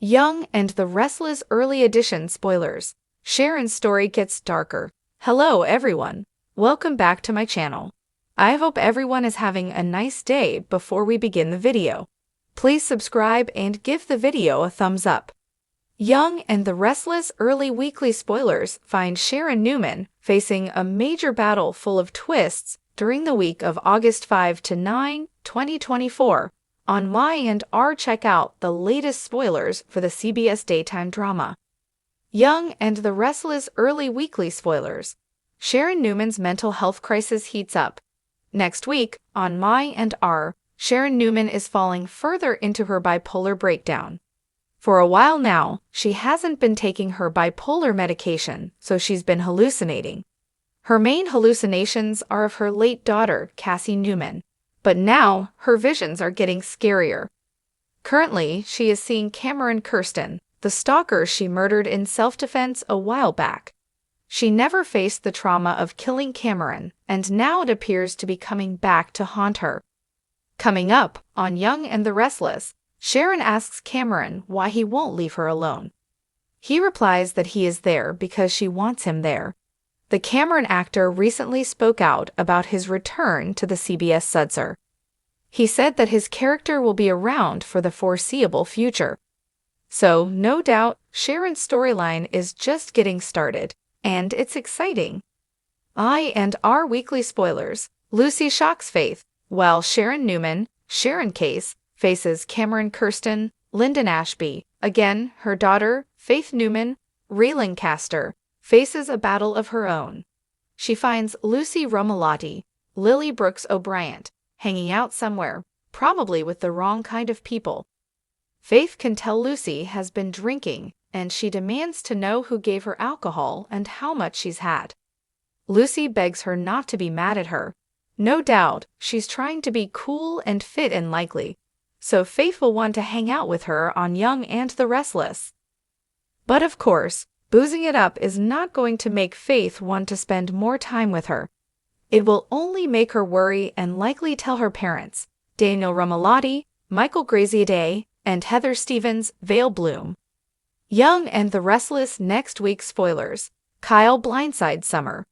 Young and the Restless early edition spoilers. Sharon's story gets darker. Hello everyone. Welcome back to my channel. I hope everyone is having a nice day. Before we begin the video, please subscribe and give the video a thumbs up. Young and the Restless early weekly spoilers find Sharon Newman facing a major battle full of twists during the week of August 5 to 9, 2024. On Y&R, check out the latest spoilers for the CBS daytime drama. Young and the Restless early weekly spoilers. Sharon Newman's mental health crisis heats up. Next week, on Y&R, Sharon Newman is falling further into her bipolar breakdown. For a while now, she hasn't been taking her bipolar medication, so she's been hallucinating. Her main hallucinations are of her late daughter, Cassie Newman. But now, her visions are getting scarier. Currently, she is seeing Cameron Kirsten, the stalker she murdered in self-defense a while back. She never faced the trauma of killing Cameron, and now it appears to be coming back to haunt her. Coming up, on Young and the Restless, Sharon asks Cameron why he won't leave her alone. He replies that he is there because she wants him there. The Cameron actor recently spoke out about his return to the CBS Sudser. He said that his character will be around for the foreseeable future. So, no doubt, Sharon's storyline is just getting started, and it's exciting. Y&R weekly spoilers. Lucy shocks Faith, while Sharon Newman, Sharon Case, faces Cameron Kirsten, Lyndon Ashby. Again, her daughter, Faith Newman, Lancaster, faces a battle of her own. She finds Lucy Romalotti, Lily Brooks O'Brien, hanging out somewhere, probably with the wrong kind of people. Faith can tell Lucy has been drinking, and she demands to know who gave her alcohol and how much she's had. Lucy begs her not to be mad at her. No doubt, she's trying to be cool and fit and likely, so Faith will want to hang out with her on Young and the Restless. But of course, boozing it up is not going to make Faith want to spend more time with her. It will only make her worry and likely tell her parents, Daniel Romalotti, Michael Graziadei, and Heather Stevens, Vale Bloom. Young and the Restless next week spoilers. Kyle blindsides Summer.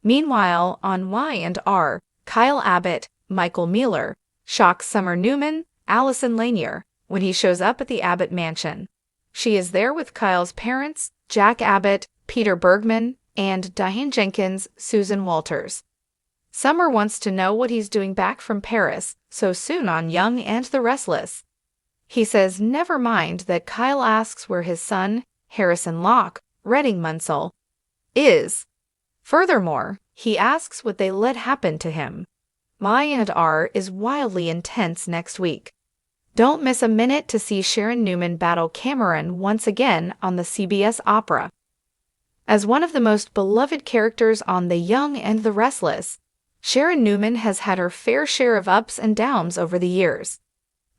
Meanwhile, on Y&R, Kyle Abbott, Michael Mueller, shocks Summer Newman, Allison Lanier, when he shows up at the Abbott mansion. She is there with Kyle's parents, Jack Abbott, Peter Bergman, and Diane Jenkins, Susan Walters. Summer wants to know what he's doing back from Paris so soon on Young and the Restless. He says never mind that Kyle asks where his son, Harrison Locke, Redding Munsell, is. Furthermore, he asks what they let happen to him. Y&R is wildly intense next week. Don't miss a minute to see Sharon Newman battle Cameron once again on the CBS Opera. As one of the most beloved characters on The Young and the Restless, Sharon Newman has had her fair share of ups and downs over the years.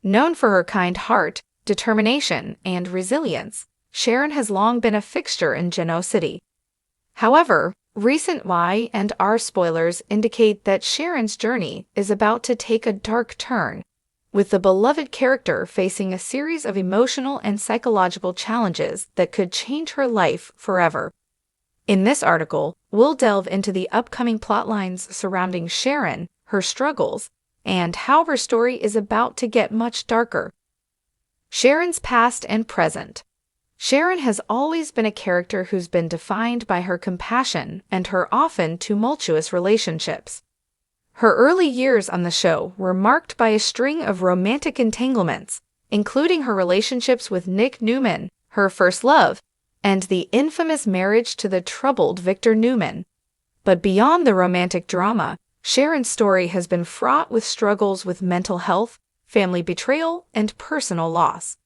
Known for her kind heart, determination, and resilience, Sharon has long been a fixture in Genoa City. However, recent Y&R spoilers indicate that Sharon's journey is about to take a dark turn, with the beloved character facing a series of emotional and psychological challenges that could change her life forever. In this article, we'll delve into the upcoming plotlines surrounding Sharon, her struggles, and how her story is about to get much darker. Sharon's past and present. Sharon has always been a character who's been defined by her compassion and her often tumultuous relationships. Her early years on the show were marked by a string of romantic entanglements, including her relationships with Nick Newman, her first love, and the infamous marriage to the troubled Victor Newman. But beyond the romantic drama, Sharon's story has been fraught with struggles with mental health, family betrayal, and personal loss.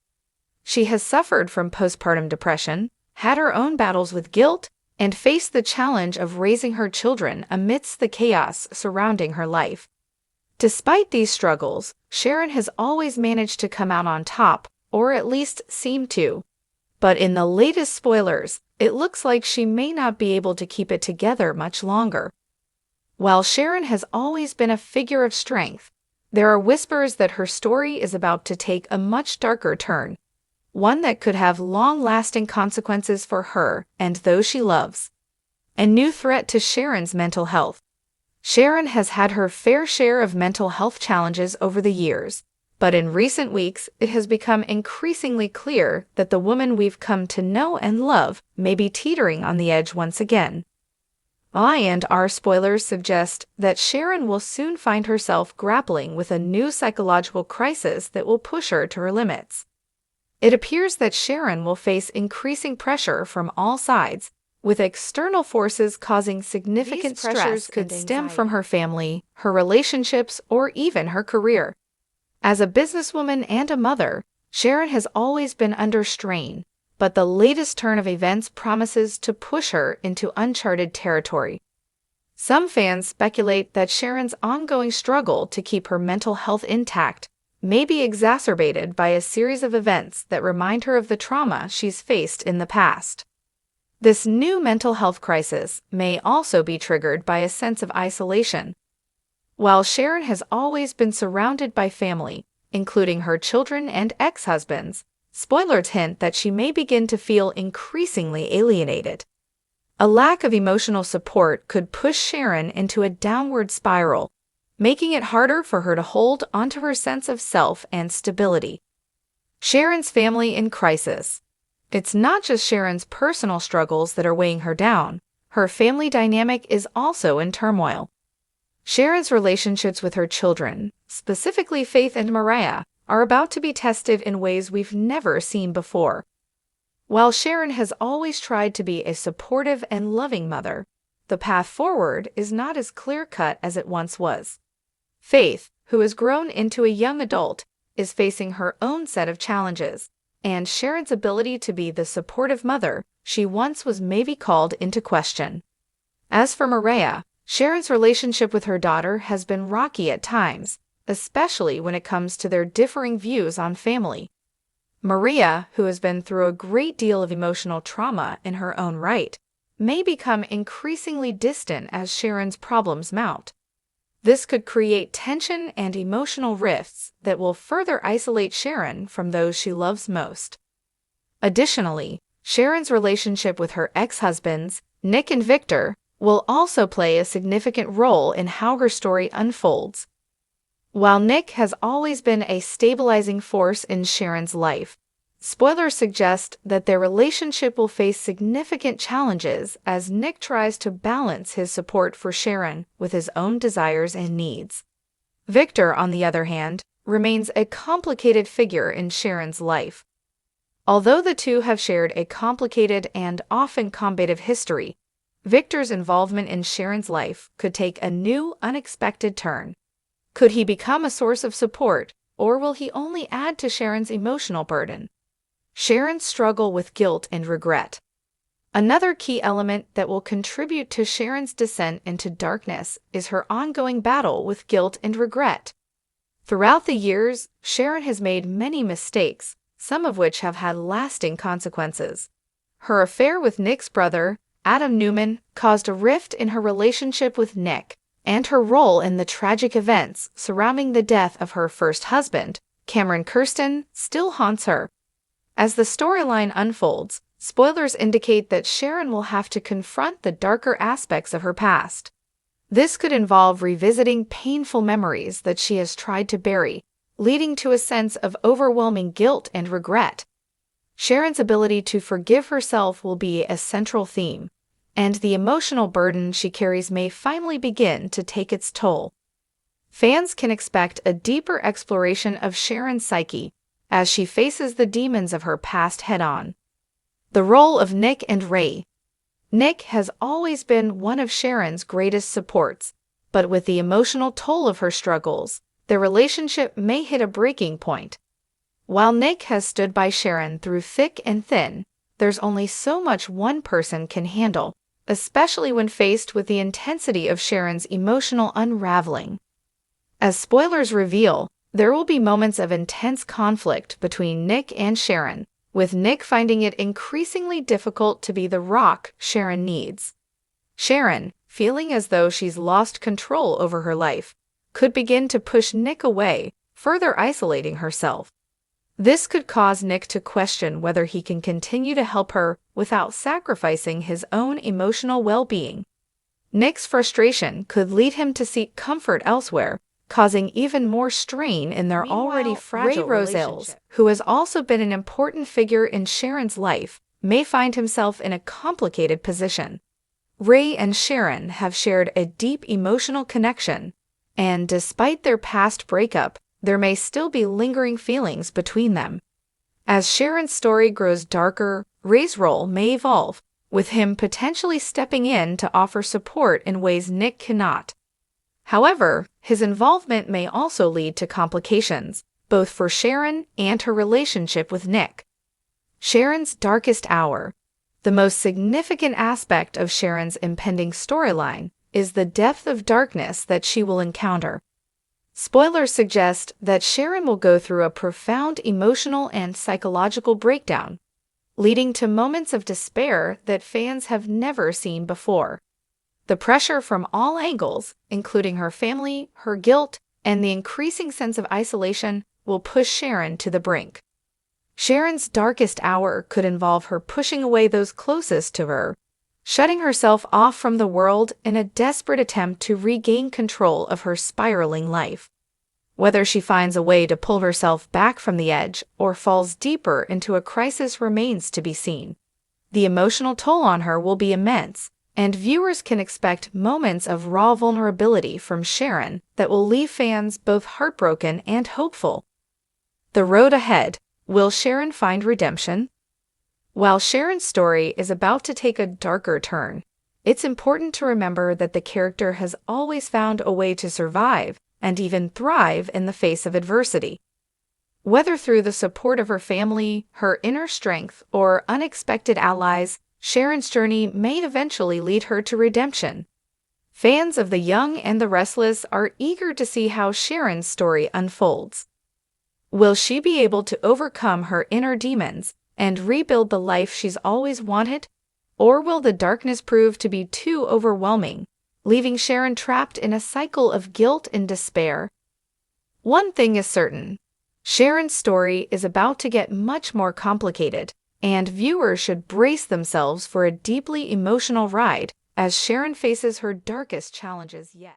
She has suffered from postpartum depression, had her own battles with guilt, and faced the challenge of raising her children amidst the chaos surrounding her life. Despite these struggles, Sharon has always managed to come out on top, or at least seem to. But in the latest spoilers, it looks like she may not be able to keep it together much longer. While Sharon has always been a figure of strength, there are whispers that her story is about to take a much darker turn. one that could have long-lasting consequences for her and those she loves. A new threat to Sharon's mental health. Sharon has had her fair share of mental health challenges over the years, but in recent weeks it has become increasingly clear that the woman we've come to know and love may be teetering on the edge once again. Y&R spoilers suggest that Sharon will soon find herself grappling with a new psychological crisis that will push her to her limits. It appears that Sharon will face increasing pressure from all sides, with external forces causing significant stress. These pressures could stem from her family, her relationships, or even her career. As a businesswoman and a mother, Sharon has always been under strain, but the latest turn of events promises to push her into uncharted territory. Some fans speculate that Sharon's ongoing struggle to keep her mental health intact may be exacerbated by a series of events that remind her of the trauma she's faced in the past. This new mental health crisis may also be triggered by a sense of isolation. While Sharon has always been surrounded by family, including her children and ex-husbands, spoilers hint that she may begin to feel increasingly alienated. A lack of emotional support could push Sharon into a downward spiral, making it harder for her to hold onto her sense of self and stability. Sharon's family in crisis. It's not just Sharon's personal struggles that are weighing her down. Her family dynamic is also in turmoil. Sharon's relationships with her children, specifically Faith and Mariah, are about to be tested in ways we've never seen before. While Sharon has always tried to be a supportive and loving mother, the path forward is not as clear-cut as it once was. Faith, who has grown into a young adult, is facing her own set of challenges, and Sharon's ability to be the supportive mother she once was may be called into question. As for Mariah, Sharon's relationship with her daughter has been rocky at times, especially when it comes to their differing views on family. Mariah, who has been through a great deal of emotional trauma in her own right, may become increasingly distant as Sharon's problems mount. This could create tension and emotional rifts that will further isolate Sharon from those she loves most. Additionally, Sharon's relationship with her ex-husbands, Nick and Victor, will also play a significant role in how her story unfolds. While Nick has always been a stabilizing force in Sharon's life, spoilers suggest that their relationship will face significant challenges as Nick tries to balance his support for Sharon with his own desires and needs. Victor, on the other hand, remains a complicated figure in Sharon's life. Although the two have shared a complicated and often combative history, Victor's involvement in Sharon's life could take a new, unexpected turn. Could he become a source of support, or will he only add to Sharon's emotional burden? Sharon's struggle with guilt and regret. Another key element that will contribute to Sharon's descent into darkness is her ongoing battle with guilt and regret. Throughout the years, Sharon has made many mistakes, some of which have had lasting consequences. Her affair with Nick's brother, Adam Newman, caused a rift in her relationship with Nick, and her role in the tragic events surrounding the death of her first husband, Cameron Kirsten, still haunts her. As the storyline unfolds, spoilers indicate that Sharon will have to confront the darker aspects of her past. This could involve revisiting painful memories that she has tried to bury, leading to a sense of overwhelming guilt and regret. Sharon's ability to forgive herself will be a central theme, and the emotional burden she carries may finally begin to take its toll. Fans can expect a deeper exploration of Sharon's psyche as she faces the demons of her past head-on. The role of Nick and Ray. Nick has always been one of Sharon's greatest supports, but with the emotional toll of her struggles, their relationship may hit a breaking point. While Nick has stood by Sharon through thick and thin, there's only so much one person can handle, especially when faced with the intensity of Sharon's emotional unraveling. As spoilers reveal, there will be moments of intense conflict between Nick and Sharon, with Nick finding it increasingly difficult to be the rock Sharon needs. Sharon, feeling as though she's lost control over her life, could begin to push Nick away, further isolating herself. This could cause Nick to question whether he can continue to help her without sacrificing his own emotional well-being. Nick's frustration could lead him to seek comfort elsewhere, causing even more strain in their already fragile relationship. Who has also been an important figure in Sharon's life, may find himself in a complicated position. Ray and Sharon have shared a deep emotional connection, and despite their past breakup, there may still be lingering feelings between them. As Sharon's story grows darker, Ray's role may evolve, with him potentially stepping in to offer support in ways Nick cannot. However, his involvement may also lead to complications, both for Sharon and her relationship with Nick. Sharon's darkest hour. The most significant aspect of Sharon's impending storyline is the depth of darkness that she will encounter. Spoilers suggest that Sharon will go through a profound emotional and psychological breakdown, leading to moments of despair that fans have never seen before. The pressure from all angles, including her family, her guilt, and the increasing sense of isolation, will push Sharon to the brink. Sharon's darkest hour could involve her pushing away those closest to her, shutting herself off from the world in a desperate attempt to regain control of her spiraling life. Whether she finds a way to pull herself back from the edge or falls deeper into a crisis remains to be seen. The emotional toll on her will be immense, and viewers can expect moments of raw vulnerability from Sharon that will leave fans both heartbroken and hopeful. The road ahead. Will Sharon find redemption? While Sharon's story is about to take a darker turn, it's important to remember that the character has always found a way to survive and even thrive in the face of adversity. Whether through the support of her family, her inner strength, or unexpected allies, Sharon's journey may eventually lead her to redemption. Fans of The Young and the Restless are eager to see how Sharon's story unfolds. Will she be able to overcome her inner demons and rebuild the life she's always wanted? Or will the darkness prove to be too overwhelming, leaving Sharon trapped in a cycle of guilt and despair? One thing is certain. Sharon's story is about to get much more complicated, and viewers should brace themselves for a deeply emotional ride as Sharon faces her darkest challenges yet.